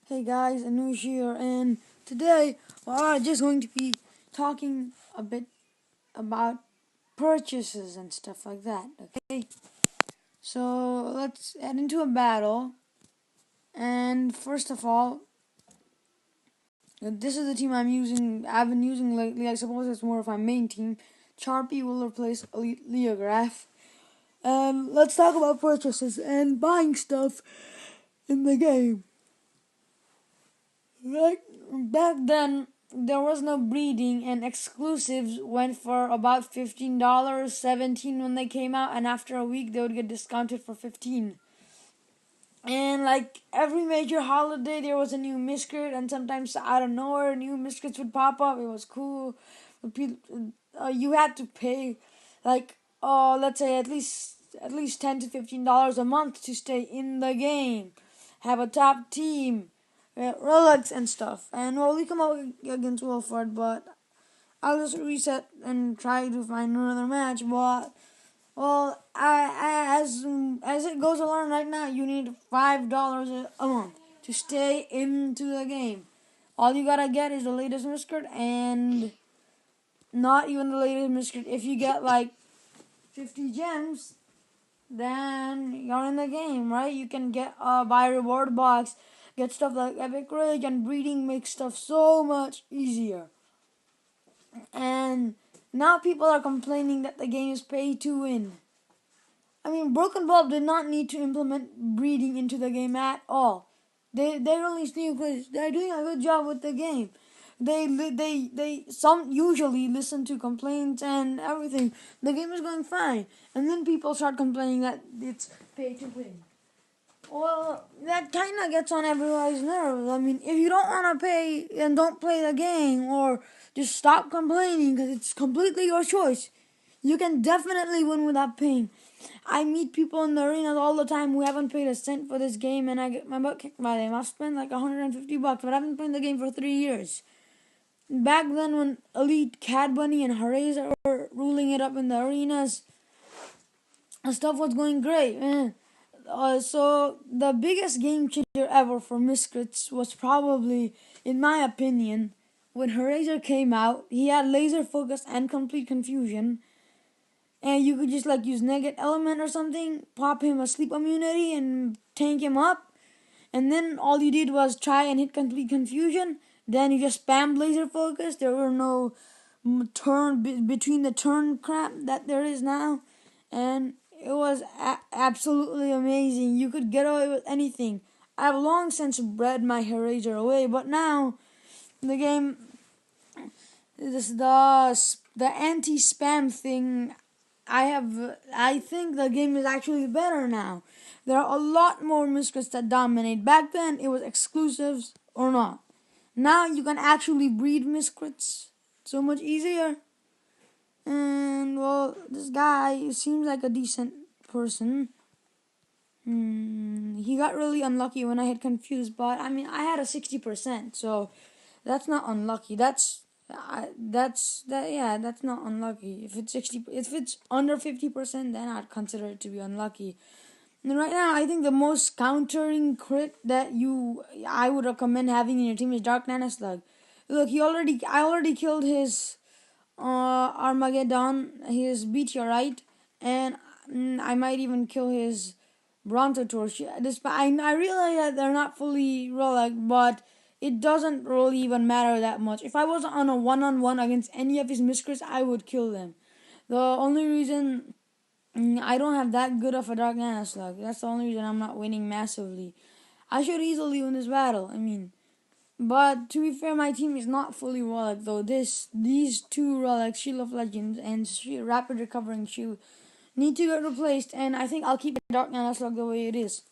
Hey guys, Anush here, and today we're just going to be talking a bit about purchases and stuff like that. Okay, so let's head into a battle. And first of all, this is the team I'm using. I've been using lately. I suppose it's more of my main team. Charpy will replace Elite Leograph. Let's talk about purchases and buying stuff in the game. Right back then, there was no breeding, and exclusives went for about $15, 17 when they came out, and after a week they would get discounted for 15. And like every major holiday, there was a new Miscrit, and sometimes out of nowhere, new Miscrits would pop up. It was cool. You had to pay, like, let's say at least $10 to $15 a month to stay in the game, have a top team, relics and stuff. And well, we come out against Wilford, but I'll just reset and try to find another match. But well, as it goes along right now, you need $5 a month to stay into the game. All you gotta get is the latest Miscrit, and not even the latest Miscrit. If you get like 50 gems, then you're in the game, right? You can get buy reward box, get stuff like Epic Ridge, and breeding makes stuff so much easier. And now people are complaining that the game is pay to win. I mean, Broken Bulb did not need to implement breeding into the game at all. They released new glitches. They're doing a good job with the game. They some usually listen to complaints and everything. The game is going fine, and then people start complaining that it's pay to win. Well, that kind of gets on everybody's nerves. I mean, if you don't want to pay and don't play the game, or just stop complaining because it's completely your choice, you can definitely win without paying. I meet people in the arenas all the time who haven't paid a cent for this game, and I get my butt kicked by them. I've spent like $150, but I haven't played the game for 3 years. Back then, when Elite, Cad Bunny, and Harazer were ruling it up in the arenas, stuff was going great. So the biggest game changer ever for Miscrits was probably, in my opinion, when Harazer came out. He had laser focus and complete confusion, and you could just like use Negate Element or something, pop him a sleep immunity, and tank him up. And then all you did was try and hit complete confusion. Then you just spam laser focus. There were no turn between the turn crap that there is now, and it was absolutely amazing. You could get away with anything. I've long since bred my Harazer away, but now the game, the anti-spam thing. I think the game is actually better now. There are a lot more Miscrits that dominate. Back then, it was exclusives or not. Now you can actually breed Miscrits so much easier. And well, this guy seems like a decent person. He got really unlucky when I had confused, but I mean, I had a 60%, so that's not unlucky. That's not unlucky. If it's under 50%, then I'd consider it to be unlucky. And right now, I think the most countering crit that I would recommend having in your team is Dark Nanoslug. Look, I already killed his Armageddon, his Meteorite, and I might even kill his Brontotorch. I realize that they're not fully relic, but it doesn't really even matter that much. If I was on a one-on-one against any of his Miscrits, I would kill them. The only reason I don't have that good of a Dark Nanoslug, that's the only reason I'm not winning massively. I should easily win this battle, I mean. But to be fair, my team is not fully relic though. These two relics, Shield of Legends and Rapid Recovering Shield, need to get replaced, and I think I'll keep Dark Nanoslug the way it is.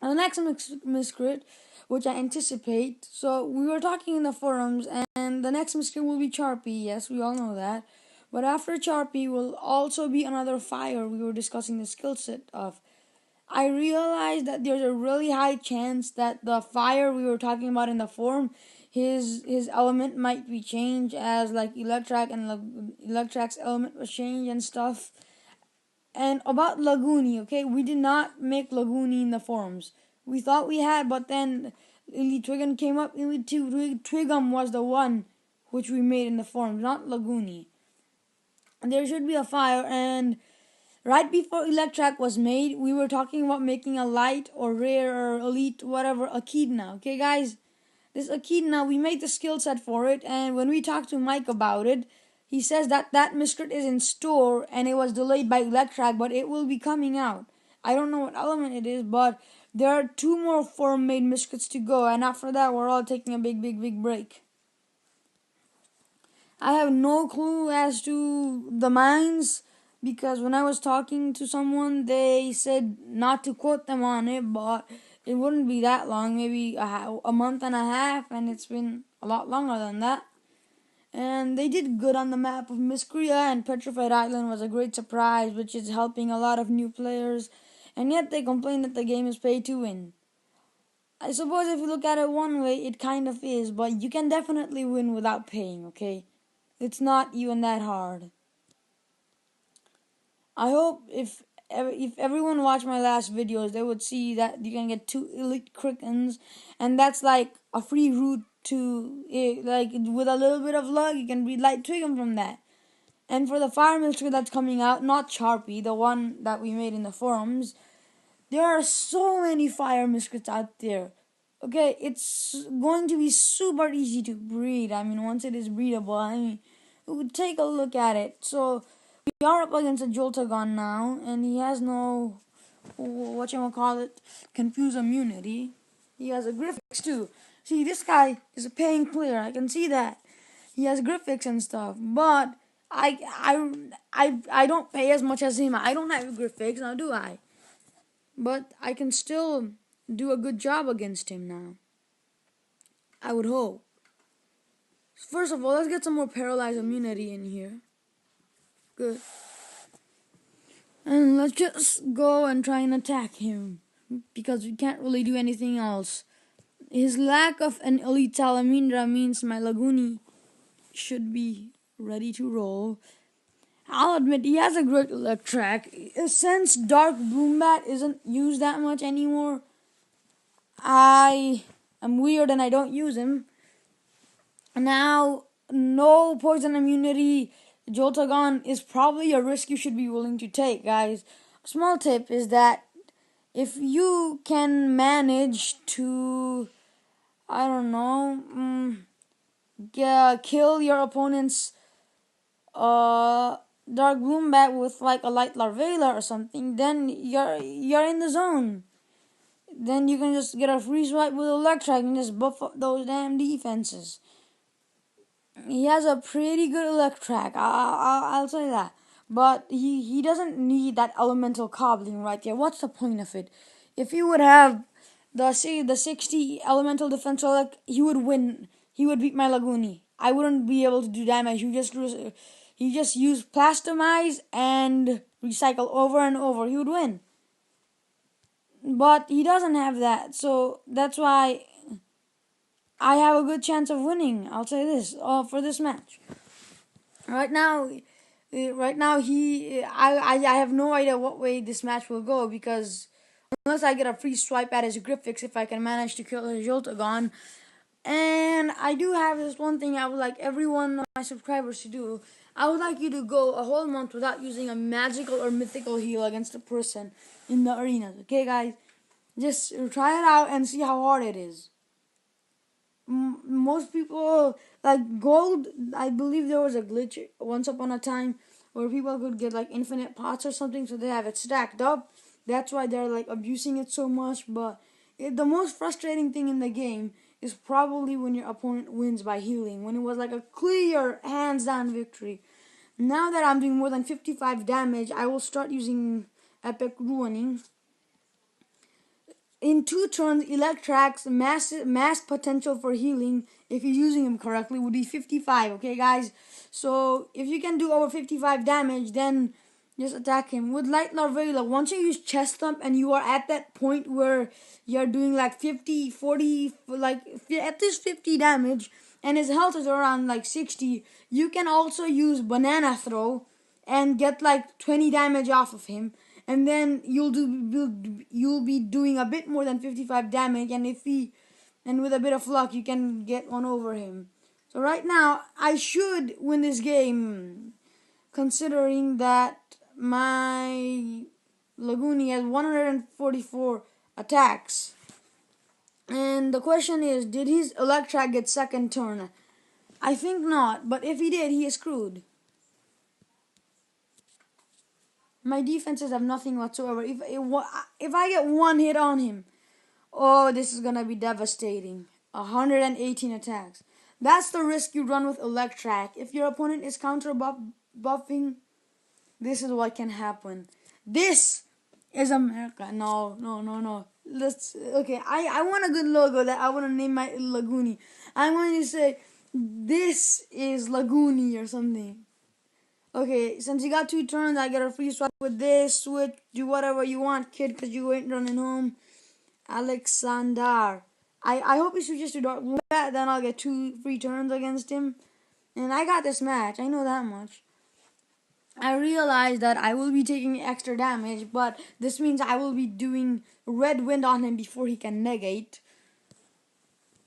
And the next Miscrit, which I anticipate, so we were talking in the forums, and the next Miscrit will be Charpy. Yes, we all know that. But after Charpy will also be another fire we were discussing the skill set of. I realized that there's a really high chance that the fire we were talking about in the forum, his element might be changed, as like Electrak, and Electrak's element was changed and stuff. And about Laguni, okay, we did not make Laguni in the forums. We thought we had, but then Elite Trigon came up. Elite Trigum was the one which we made in the forums, not Laguni. And there should be a fire, and right before Electrak was made, we were talking about making a light or rare or elite, whatever, Echidna. Okay, guys? This Echidna, we made the skill set for it, and when we talked to Mike about it, he says that that Miscrit is in store, and it was delayed by Electrak, but it will be coming out. I don't know what element it is, but there are 2 more forum-made Miscrits to go, and after that, we're all taking a big break. I have no clue as to the mines, because when I was talking to someone, they said not to quote them on it, but it wouldn't be that long, maybe a month and a half, and it's been a lot longer than that. And they did good on the map of Miscria, and Petrified Island was a great surprise, which is helping a lot of new players, and yet they complain that the game is pay to win. I suppose if you look at it one way, it kind of is, but you can definitely win without paying, okay? It's not even that hard. I hope if everyone watched my last videos, they would see that you can get 2 elite Krikens, and that's like a free route to it. Like with a little bit of luck, you can breed Light Trigon from that. And for the Fire Mystery that's coming out, not Charpy, the one that we made in the forums, there are so many Fire Miscrits out there. Okay, it's going to be super easy to breed. I mean, once it is breedable, I mean, take a look at it. So we are up against a Joltegon now, and he has no, whatchamacallit, Confuse Immunity. He has a Griffix too. See, this guy is a paying player. I can see that. He has Griffix and stuff, but I don't pay as much as him. I don't have Griffix, now do I? But I can still do a good job against him now. I would hope. First of all, let's get some more Paralyzed Immunity in here. Good. And let's just go and try and attack him, because we can't really do anything else. His lack of an Elite Salamandra means my Laguni should be ready to roll. I'll admit, he has a great Electrak. Since Dark Bloombat isn't used that much anymore, I am weird and I don't use him. Now, no poison immunity Joltegon is probably a risk you should be willing to take, guys. A small tip is that if you can manage to, I don't know, kill your opponent's Dark Bloombat with like a Light Larvaila or something, then you're in the zone. Then you can just get a free swipe with Electrak and just buff up those damn defenses. He has a pretty good Electrak, I'll say that. But he doesn't need that elemental cobbling right there. What's the point of it? If he would have the 60 elemental defense, he would win. He would beat my Laguni. I wouldn't be able to do damage. He just used Plastomize and recycle over and over. He would win. But he doesn't have that, so that's why I have a good chance of winning. I'll say this for this match. Right now, I have no idea what way this match will go, because unless I get a free swipe at his Griffix, if I can manage to kill his Joltegon. And I do have this one thing I would like every one of my subscribers to do. I would like you to go a whole month without using a magical or mythical heal against a person in the arenas. Okay, guys? Just try it out and see how hard it is. Most people, like gold, I believe there was a glitch once upon a time where people could get like infinite pots or something, so they have it stacked up. That's why they're like abusing it so much. But the most frustrating thing in the game is probably when your opponent wins by healing, when it was like a clear hands down victory. Now that I'm doing more than 55 damage, I will start using Epic Ruining. In 2 turns, Electrak's mass potential for healing, if you're using him correctly, would be 55, okay guys? So, if you can do over 55 damage, then just attack him. With Light Larvaila, once you use Chest Thump and you are at that point where you're doing like 50, 40, like at least 50 damage, and his health is around like 60, you can also use Banana Throw and get like 20 damage off of him. And then you'll be doing a bit more than 55 damage. And if he and with a bit of luck, you can get one over him. So right now, I should win this game, considering that my Laguni has 144 attacks. And the question is, did his Electrak get second turn? I think not, but if he did, he is screwed. My defenses have nothing whatsoever. If I get one hit on him, oh, this is gonna be devastating. 118 attacks. That's the risk you run with Electrak. If your opponent is counter buffing, this is what can happen. This is America. No, no, no, no. I want a good logo that I want to name my Laguni. I'm going to say, this is Laguni or something. Okay, since you got 2 turns, I get a free swap with this. Switch, do whatever you want, kid, because you ain't running home. Alexander. I hope he switches to Dark Blue, then I'll get 2 free turns against him. And I got this match, I know that much. I realize that I will be taking extra damage, but this means I will be doing Red Wind on him before he can negate.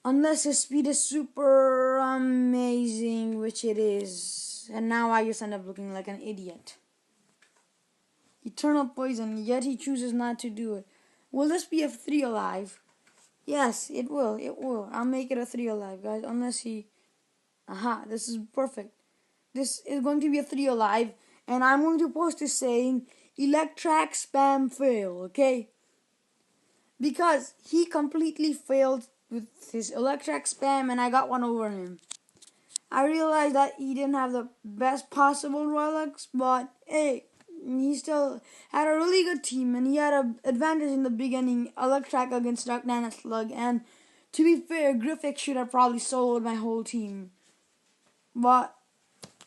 Unless his speed is super amazing, which it is. And now I just end up looking like an idiot. Eternal Poison, yet he chooses not to do it. Will this be a 3 alive? Yes, it will. It will. I'll make it a 3 alive, guys. Unless he... Aha, this is perfect. This is going to be a 3 alive. And I'm going to post this saying, Electrak spam fail, okay? Because he completely failed with his Electrak spam and I got one over him. I realized that he didn't have the best possible Rolex, but hey, he still had a really good team and he had an advantage in the beginning, Electrak against Dark Nana Slug, and to be fair, Griffith should have probably soloed my whole team. But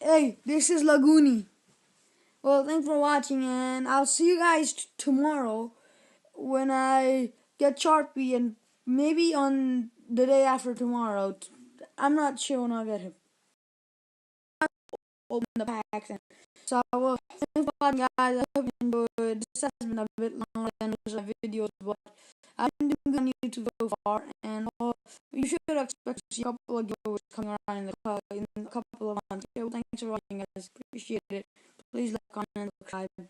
hey, this is Laguni. Well, thanks for watching, and I'll see you guys tomorrow when I get Sharpie, and maybe on the day after tomorrow. I'm not sure when I'll get him. Open the packs, and so I will. Thanks for watching, guys. I hope you enjoyed. This has been a bit longer than usual videos, but I've been doing good on YouTube so far, and you should expect to see a couple of giveaways coming around in a couple of months. Okay, well, thanks for watching, guys. Appreciate it. Please like, comment, and subscribe.